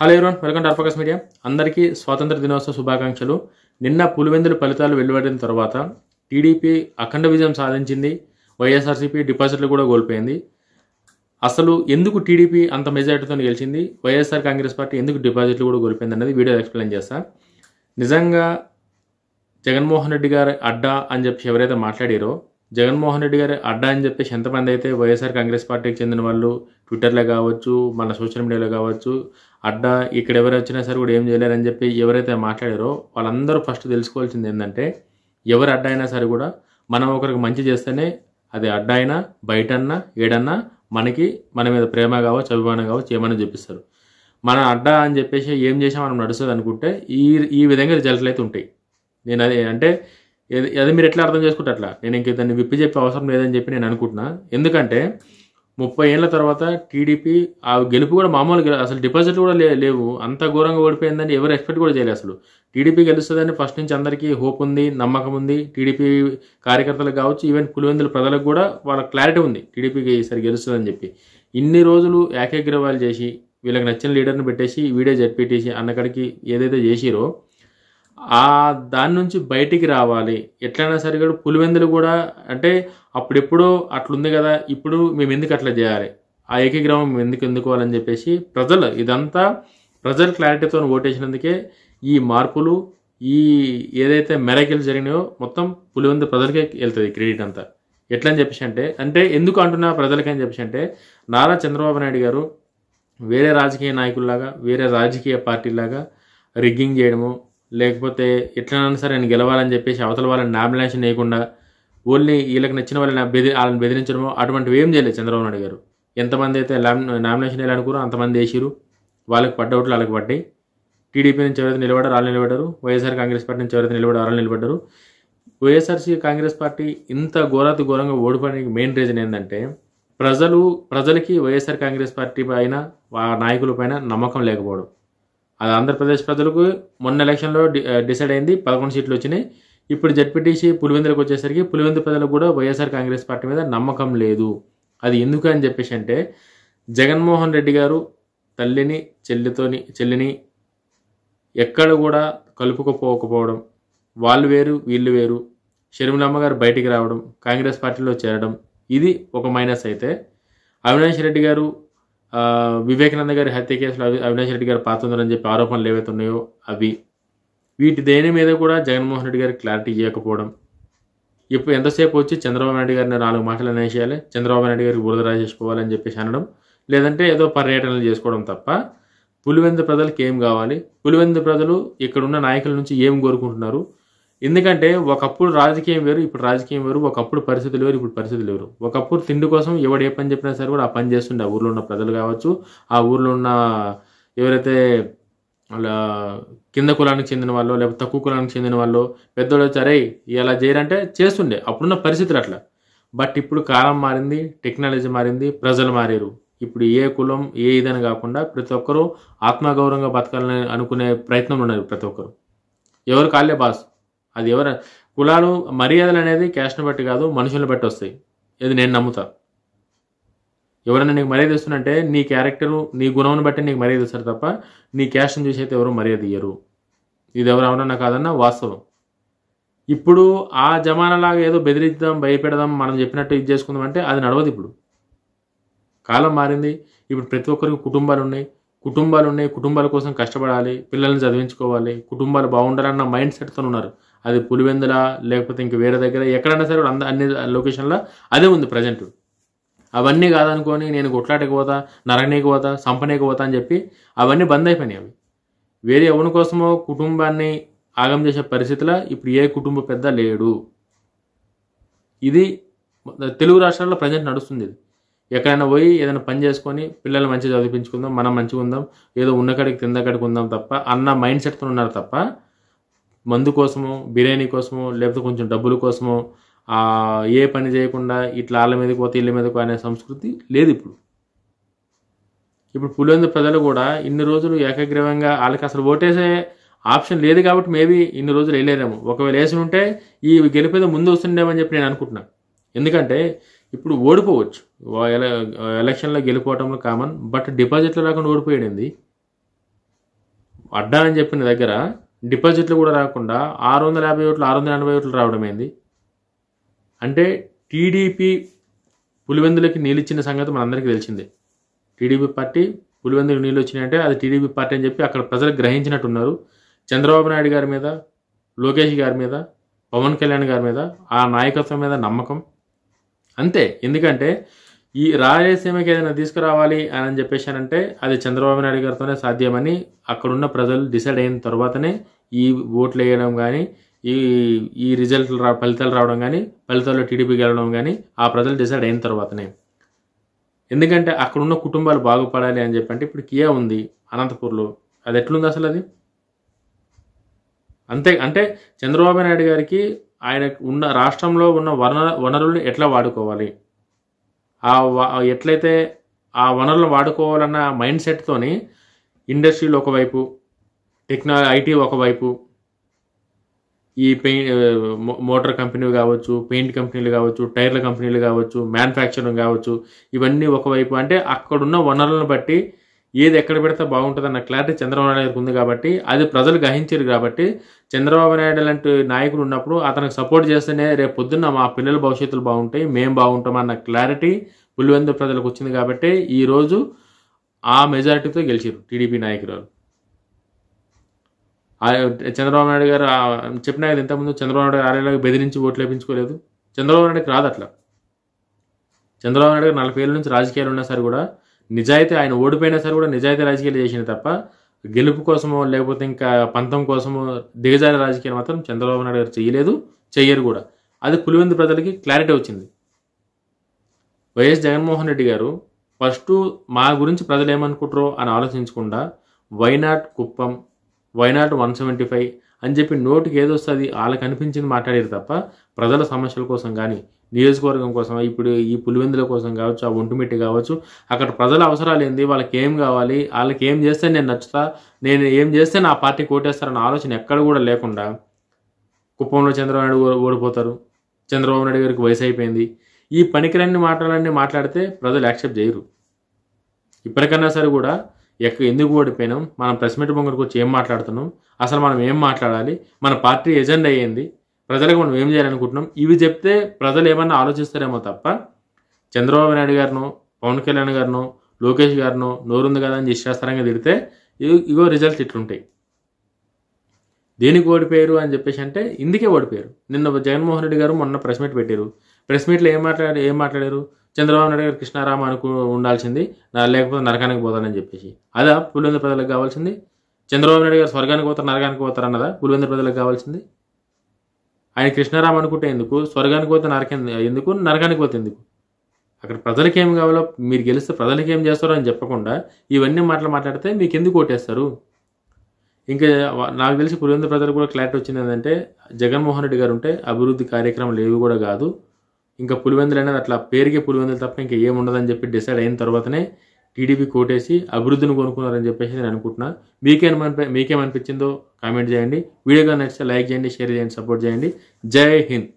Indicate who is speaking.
Speaker 1: Hello everyone, welcome to R Focus media. అందరికీ స్వాతంత్ర దినోత్సవ శుభాకాంక్షలు. నిన్న పులివెందుల ఫలితాలు వెలువడిన తర్వాత టీడీపీ అఖండ విజయం సాధించింది. వైఎస్ఆర్సీపీ డిపాజిట్లు కూడా కోల్పోయింది. అసలు ఎందుకు టీడీపీ అంత మెజారిటీతో గెలిచింది, వైఎస్ఆర్ కాంగ్రెస్ పార్టీ ఎందుకు డిపాజిట్లు కూడా కోల్పోయింది అనేది వీడియో ఎక్స్ప్లెయిన్ చేస్తా. నిజంగా జగన్మోహన్ రెడ్డి గారు అడ్డా అని చెప్పి ఎవరైతే మాట్లాడారో, జగన్మోహన్ రెడ్డి గారు అడ్డా అని చెప్పేసి ఎంతమంది అయితే వైఎస్ఆర్ కాంగ్రెస్ పార్టీకి చెందిన వాళ్ళు ట్విట్టర్లో కావచ్చు, మన సోషల్ మీడియాలో కావచ్చు, అడ్డా ఇక్కడ ఎవరు వచ్చినా సరే కూడా ఏం చేయలేరని చెప్పి ఎవరైతే మాట్లాడారో వాళ్ళందరూ ఫస్ట్ తెలుసుకోవాల్సింది ఏంటంటే, ఎవరు అడ్డా అయినా సరే కూడా మనం ఒకరికి మంచి చేస్తేనే అది అడ్డా అయినా బయటన్నా ఏడన్నా మనకి మన మీద ప్రేమ కావచ్చు, అభిమానం కావచ్చు, ఏమైనా చూపిస్తారు. మన అడ్డా అని చెప్పేసి ఏం చేసినా మనం నడుస్తుంది అనుకుంటే ఈ విధంగా రిజల్ట్లు అయితే ఉంటాయి. నేను అది అంటే అది మీరు ఎట్లా అర్థం చేసుకుంటే అట్లా, నేను ఇంక దాన్ని విప్పి చెప్పే అవసరం లేదని చెప్పి నేను అనుకుంటున్నా. ఎందుకంటే 30 ఏళ్ళ తర్వాత టీడీపీ ఆ గెలుపు కూడా మామూలుగా అసలు డిపాజిట్ కూడా లేవు, అంత ఘోరంగా ఓడిపోయిందని ఎవరు ఎక్స్పెక్ట్ కూడా చేయలేదు. అసలు టీడీపీ గెలుస్తుందని ఫస్ట్ నుంచి అందరికీ హోప్ ఉంది, నమ్మకం ఉంది. టీడీపీ కార్యకర్తలకు కావచ్చు, ఈవెన్ పులివెందుల ప్రజలకు కూడా వాళ్ళ క్లారిటీ ఉంది టీడీపీకి ఈసారి గెలుస్తుందని చెప్పి. ఇన్ని రోజులు ఏకగ్రీవాలు చేసి వీళ్ళకి నచ్చిన లీడర్ని పెట్టేసి వీడియో జడ్పీటీసీ అన్నకాడికి ఏదైతే చేసిరో దాని నుంచి బయటికి రావాలి ఎట్లయినా సరే. కూడా పులివెందులు కూడా అంటే అప్పుడెప్పుడో అట్లుంది కదా, ఇప్పుడు మేము ఎందుకు అట్లా చేయాలి, ఆ ఏకగ్రీవం మేము ఎందుకు ఎన్నుకోవాలని చెప్పేసి ప్రజలు ఇదంతా ప్రజల క్లారిటీతో ఓటేసినందుకే ఈ మార్పులు, ఈ ఏదైతే మెరకిల్స్ జరిగినాయో మొత్తం పులివెందుల ప్రజలకే వెళ్తుంది క్రెడిట్ అంతా. ఎట్లా అని చెప్పేసి అంటే ఎందుకు అంటున్నా ప్రజలకి అని చెప్పేసి అంటే, నారా చంద్రబాబు నాయుడు గారు వేరే రాజకీయ నాయకుల్లాగా వేరే రాజకీయ పార్టీలాగా రిగ్గింగ్ చేయడము, లేకపోతే ఎట్లైనా సరే నేను గెలవాలని చెప్పేసి అవతల వాళ్ళని నామినేషన్ వేయకుండా ఓన్లీ వీళ్ళకి నచ్చిన వాళ్ళని వాళ్ళని బెదిరించడమో అటువంటివి ఏం చేయలేదు చంద్రబాబు నాయుడు గారు. ఎంతమంది అయితే నామినేషన్ వేయాలనుకున్నారో అంతమంది వేసిరు, వాళ్ళకి పడ్డవుట్లు వాళ్ళకి పడ్డాయి. టీడీపీ నుంచి ఎవరైతే నిలబడారు వాళ్ళు నిలబడ్డారు, వైఎస్ఆర్ కాంగ్రెస్ పార్టీ నుంచి ఎవరైతే నిలబడారు వాళ్ళు నిలబడ్డారు. వైఎస్ఆర్సీ కాంగ్రెస్ పార్టీ ఇంత ఘోరంగా ఓడిపోవడానికి మెయిన్ రీజన్ ఏంటంటే, ప్రజలకి వైఎస్ఆర్ కాంగ్రెస్ పార్టీ పైన నాయకుల పైన నమ్మకం లేకపోవడం. అది ఆంధ్రప్రదేశ్ ప్రజలకు మొన్న ఎలక్షన్లో డిసైడ్ అయింది, 11 సీట్లు వచ్చినాయి. ఇప్పుడు జడ్పీటీసీ పులివెందులకు వచ్చేసరికి పులివెందు ప్రజలకు కూడా వైఎస్ఆర్ కాంగ్రెస్ పార్టీ మీద నమ్మకం లేదు. అది ఎందుకు అని చెప్పేసి అంటే, జగన్మోహన్ రెడ్డి గారు తల్లిని చెల్లిని ఎక్కడ కూడా కలుపుకపోకపోవడం, వాళ్ళు వేరు వీళ్ళు వేరు, షర్మిలమ్మ గారు బయటికి రావడం, కాంగ్రెస్ పార్టీలో చేరడం, ఇది ఒక మైనస్. అయితే అవినాష్ రెడ్డి గారు వివేకానంద గారి హత్య కేసులో అవినాష్ రెడ్డి గారు పాత్ర ఉందని చెప్పి ఆరోపణలు ఏవైతే ఉన్నాయో వీటి దేని మీద కూడా జగన్మోహన్ రెడ్డి గారికి క్లారిటీ ఇవ్వకపోవడం. ఇప్పుడు ఎంతసేపు వచ్చి చంద్రబాబు నాయుడు గారిని 4 మాటలు అనేసేయాలి, చంద్రబాబు నాయుడు గారికి బురద రాసేసుకోవాలని చెప్పేసి అనడం, లేదంటే ఏదో పర్యటనలు చేసుకోవడం తప్ప పులివెందు ప్రజలకు ఏం కావాలి, పులివెందు ప్రజలు ఇక్కడున్న నాయకుల నుంచి ఏం కోరుకుంటున్నారు. ఎందుకంటే ఒకప్పుడు రాజకీయం వేరు, ఇప్పుడు రాజకీయం వేరు. ఒకప్పుడు పరిస్థితులు వేరు, ఇప్పుడు పరిస్థితులు వేరు. ఒకప్పుడు తిండి కోసం ఎవడు ఏ పని చెప్పినా సరే కూడా ఆ పని చేస్తుండే ఆ ఊర్లో ఉన్న ప్రజలు కావచ్చు, ఆ ఊర్లో ఉన్న ఎవరైతే కింద కులానికి చెందిన వాళ్ళు లేకపోతే తక్కువ కులానికి చెందిన వాళ్ళు పెద్దోళ్ళు వచ్చారే ఇలా చేయరంటే చేస్తుండే, అప్పుడున్న పరిస్థితులు అట్లా. బట్ ఇప్పుడు కాలం మారింది, టెక్నాలజీ మారింది, ప్రజలు మారారు. ఇప్పుడు ఏ కులం ఏ ఇదని కాకుండా ప్రతి ఒక్కరూ ఆత్మగౌరవంగా బతకాలని అనుకునే ప్రయత్నంలో ఉన్నారు. ప్రతి ఒక్కరు ఎవరు కాళ్ళే బాస్. అది కులాలు మర్యాదలు అనేది క్యాస్ట్ని బట్టి కాదు, మనుషులను బట్టి వస్తాయి. ఇది నేను నమ్ముతా. ఎవరైనా నీకు మర్యాద ఇస్తున్నంటే నీ క్యారెక్టరు నీ గుణంను బట్టి నీకు మర్యాద ఇస్తారు తప్ప నీ క్యాస్ట్ని చూసి అయితే ఎవరు మర్యాద ఇయ్యరు. ఇది ఎవరు అవునన్నా కాదన్నా వాస్తవం. ఇప్పుడు ఆ జమానాలాగా ఏదో బెదిరిద్దాం భయపెడదాం మనం చెప్పినట్టు ఇది చేసుకుందాం అంటే అది నడవదు. ఇప్పుడు కాలం మారింది. ఇప్పుడు ప్రతి ఒక్కరికి కుటుంబాలు ఉన్నాయి, కుటుంబాల కోసం కష్టపడాలి, పిల్లల్ని చదివించుకోవాలి, కుటుంబాలు బాగుండాలన్న మైండ్ సెట్తో ఉన్నారు. అది పులివెందుల లేకపోతే ఇంక వేరే దగ్గర ఎక్కడైనా సరే అన్ని లొకేషన్లో అదే ఉంది ప్రజెంట్. అవన్నీ కాదనుకొని నేను కొట్లాటకి పోతా, నరకనీకి పోతా, సంపనీకి పోతా అని చెప్పి అవన్నీ బంద్ అయిపోయినాయి. అవి వేరే ఎవరి కోసమో కుటుంబాన్ని ఆగం చేసే పరిస్థితిలో ఇప్పుడు ఏ కుటుంబ పెద్ద లేడు. ఇది తెలుగు రాష్ట్రాల్లో ప్రజెంట్ నడుస్తుంది. ఇది ఎక్కడైనా పోయి ఏదైనా పని చేసుకొని పిల్లలు మంచిగా చదివించుకుందాం, మనం మంచిగా ఉందాం, ఏదో ఉన్నకాడికి తిందకాడికి ఉందాం తప్ప అన్న మైండ్ సెట్తో ఉన్నారు తప్ప మందు కోసమో బిర్యానీ కోసమో లేకపోతే కొంచెం డబ్బుల కోసమో ఏ పని చేయకుండా ఇట్లా వాళ్ళ మీదకి పోతే ఇళ్ళ మీదకు అనే సంస్కృతి లేదు ఇప్పుడు. పులివెందు ప్రజలు కూడా ఇన్ని రోజులు ఏకగ్రీవంగా వాళ్ళకి అసలు ఓటేసే ఆప్షన్ లేదు కాబట్టి మేబీ ఇన్ని రోజులు వెళ్ళారేమో. ఒకవేళ వేసి ఉంటే ఈ గెలిపేదో ముందు వస్తుండేమని చెప్పి నేను అనుకుంటున్నాను. ఎందుకంటే ఇప్పుడు ఓడిపోవచ్చు, ఎలక్షన్లో గెలిపోవటంలో కామన్, బట్ డిపాజిట్లు రాకుండా ఓడిపోయాడింది. అడ్డా అని చెప్పిన దగ్గర డిపాజిట్లు కూడా రాకుండా 650 ఓట్లు 680 ఓట్లు రావడం ఏంది? అంటే టీడీపీ పులివెందులకి నీళ్ళిచ్చిన సంగతి మనందరికీ తెలిసిందే. టీడీపీ పార్టీ పులివెందులకు నీళ్ళు వచ్చినాయంటే అది టీడీపీ పార్టీ అని చెప్పి అక్కడ ప్రజలు గ్రహించినట్టున్నారు. చంద్రబాబు నాయుడు గారి మీద, లోకేష్ గారి మీద, పవన్ కళ్యాణ్ గారి మీద, ఆ నాయకత్వం మీద నమ్మకం అంతే. ఎందుకంటే ఈ రాయలసీమకి ఏదైనా తీసుకురావాలి అని చెప్పేసానంటే అది చంద్రబాబు నాయుడు గారితోనే సాధ్యమని అక్కడున్న ప్రజలు డిసైడ్ అయిన తర్వాతనే ఈ ఓట్లు వేయడం కానీ, ఈ ఫలితాలు రావడం కానీ, ఫలితాల్లో టీడీపీ గెలవడం కానీ ఆ ప్రజలు డిసైడ్ అయిన తర్వాతనే. ఎందుకంటే అక్కడున్న కుటుంబాలు బాగుపడాలి అని చెప్పంటే ఇప్పుడు కియా ఉంది అనంతపూర్లో, అది ఎట్లుంది అసలు అది? అంతే. అంటే చంద్రబాబు నాయుడు గారికి ఆయన ఉన్న రాష్ట్రంలో ఉన్న వనరులను ఎట్లా వాడుకోవాలి, ఎట్లయితే ఆ వనరులను వాడుకోవాలన్న మైండ్ సెట్తోని ఇండస్ట్రీలు ఒకవైపు, ఐటీ ఒకవైపు, ఈ మోటార్ కంపెనీలు కావచ్చు, పెయింట్ కంపెనీలు కావచ్చు, టైర్ల కంపెనీలు కావచ్చు, మ్యానుఫ్యాక్చరింగ్ కావచ్చు, ఇవన్నీ ఒకవైపు. అంటే అక్కడున్న వనరులను బట్టి ఏది ఎక్కడ పెడితే బాగుంటుందన్న క్లారిటీ చంద్రబాబు నాయుడు గారికి ఉంది కాబట్టి అది ప్రజలు గ్రహించారు. కాబట్టి చంద్రబాబు నాయుడు లాంటి నాయకులు ఉన్నప్పుడు అతనికి సపోర్ట్ చేస్తేనే రేపు పొద్దున్న మా పిల్లల భవిష్యత్తులు బాగుంటాయి, మేము బాగుంటాం అన్న క్లారిటీ పులివెందుల ప్రజలకు వచ్చింది. కాబట్టి ఈరోజు ఆ మెజారిటీతో గెలిచారు టీడీపీ నాయకులు. చంద్రబాబు నాయుడు గారు చెప్పినా కదా ఇంతకుముందు, చంద్రబాబు నాయుడు గారు ఆరేళ్ళకి బెదిరించి ఓట్లు వేయించుకోలేదు. చంద్రబాబు నాయుడుకి రాదు అట్లా. చంద్రబాబు నాయుడు గారు 40 ఏళ్ళ నుంచి రాజకీయాలు ఉన్నా సరే కూడా నిజాయితీ, ఆయన ఓడిపోయినా సరే కూడా నిజాయితీ రాజకీయాలు చేసిన తప్ప గెలుపు కోసమో లేకపోతే ఇంకా పంతం కోసమో దిగజారి రాజకీయాలు మాత్రం చంద్రబాబు నాయుడు గారు చేయలేదు, చెయ్యరు కూడా. అది పులివెందు ప్రజలకి క్లారిటీ వచ్చింది. వైఎస్ జగన్మోహన్ రెడ్డి గారు ఫస్ట్ మా గురించి ప్రజలు ఏమనుకుంటారో అని ఆలోచించకుండా వైనాట్ కుప్పం, వైనాట్ 175 అని చెప్పి నోటికి ఏదొస్తుంది వాళ్ళకి అనిపించింది మాట్లాడారు తప్ప ప్రజల సమస్యల కోసం కానీ, నియోజకవర్గం కోసం, ఇప్పుడు ఈ పులివెందుల కోసం కావచ్చు, ఆ ఒంటిమిట్టి కావచ్చు, అక్కడ ప్రజల అవసరాలు ఏంది, వాళ్ళకి ఏం కావాలి, వాళ్ళకి ఏం చేస్తే నేను నచ్చుతా, నేను ఏం చేస్తే నా పార్టీ కోటేస్తారన్న ఆలోచన ఎక్కడ కూడా లేకుండా కుప్పంలో చంద్రబాబు నాయుడు ఓడిపోతారు, చంద్రబాబు నాయుడు గారికి వయసు అయిపోయింది, ఈ పనికిరన్ని మాటలన్నీ మాట్లాడితే ప్రజలు యాక్సెప్ట్ చేయరు. ఇప్పటికన్నా సరే కూడా ఎందుకు ఓడిపోయినాం, మనం ప్రెస్ మీట్ ముంగడికి వచ్చి ఏం మాట్లాడుతున్నాం, అసలు మనం ఏం మాట్లాడాలి, మన పార్టీ ఎజెండా అయ్యింది, ప్రజలకు మనం ఏం చేయాలనుకుంటున్నాం, ఇవి చెప్తే ప్రజలు ఏమన్నా ఆలోచిస్తారేమో తప్ప చంద్రబాబు నాయుడు గారినో, పవన్ కళ్యాణ్ గారినో, లోకేష్ గారినో నోరుంది కదా అని ఇష్టాస్తరంగా తిడితే ఇగో రిజల్ట్ ఇట్లుంటాయి. దేనికి ఓడిపోయారు అని చెప్పేసి అంటే ఇందుకే ఓడిపోయారు. నిన్న జగన్మోహన్ రెడ్డి గారు మొన్న ప్రెస్ మీట్ పెట్టారు. ప్రెస్ మీట్లో ఏం మాట్లాడారు, చంద్రబాబు నాయుడు గారు కృష్ణారామ ఉండాల్సింది, లేకపోతే నరకానికి పోతానని చెప్పేసి. అదా పులివెందుల ప్రజలకు కావాల్సింది? చంద్రబాబు నాయుడు గారు స్వర్గానికి పోతారు, నరకానికి పోతారు అన్నదా పులివెందుల ప్రజలకు కావాల్సింది? ఆయన కృష్ణారామ అనుకుంటే ఎందుకు, స్వర్గానికి పోతే ఎందుకు, నరకానికి పోతే ఎందుకు? అక్కడ ప్రజలకి ఏం కావాలో, మీరు గెలిస్తే ప్రజలకి ఏం చేస్తారో అని చెప్పకుండా ఇవన్నీ మాట్లాడితే మీకు ఎందుకు ఓటేస్తారు? ఇంకా నాకు తెలిసి పులివెందుల ప్రజలకు కూడా క్లారిటీ వచ్చింది ఏంటంటే జగన్మోహన్ రెడ్డి గారు ఉంటే అభివృద్ధి కార్యక్రమాలు ఏవి కూడా కాదు, ఇంకా పులివెందులు అనేది అట్లా పేరుకే పులివెందులు తప్ప ఇంకా ఏముండదని చెప్పి డిసైడ్ అయిన తర్వాతనే టీడీపీ కోటేసి అభివృద్ధిని కొనుక్కున్నారని చెప్పేసి నేను అనుకుంటున్నా. మీకేమనిపించిందో కామెంట్ చేయండి. వీడియోగా నచ్చితే లైక్ చేయండి, షేర్ చేయండి, సపోర్ట్ చేయండి. జై హింద్.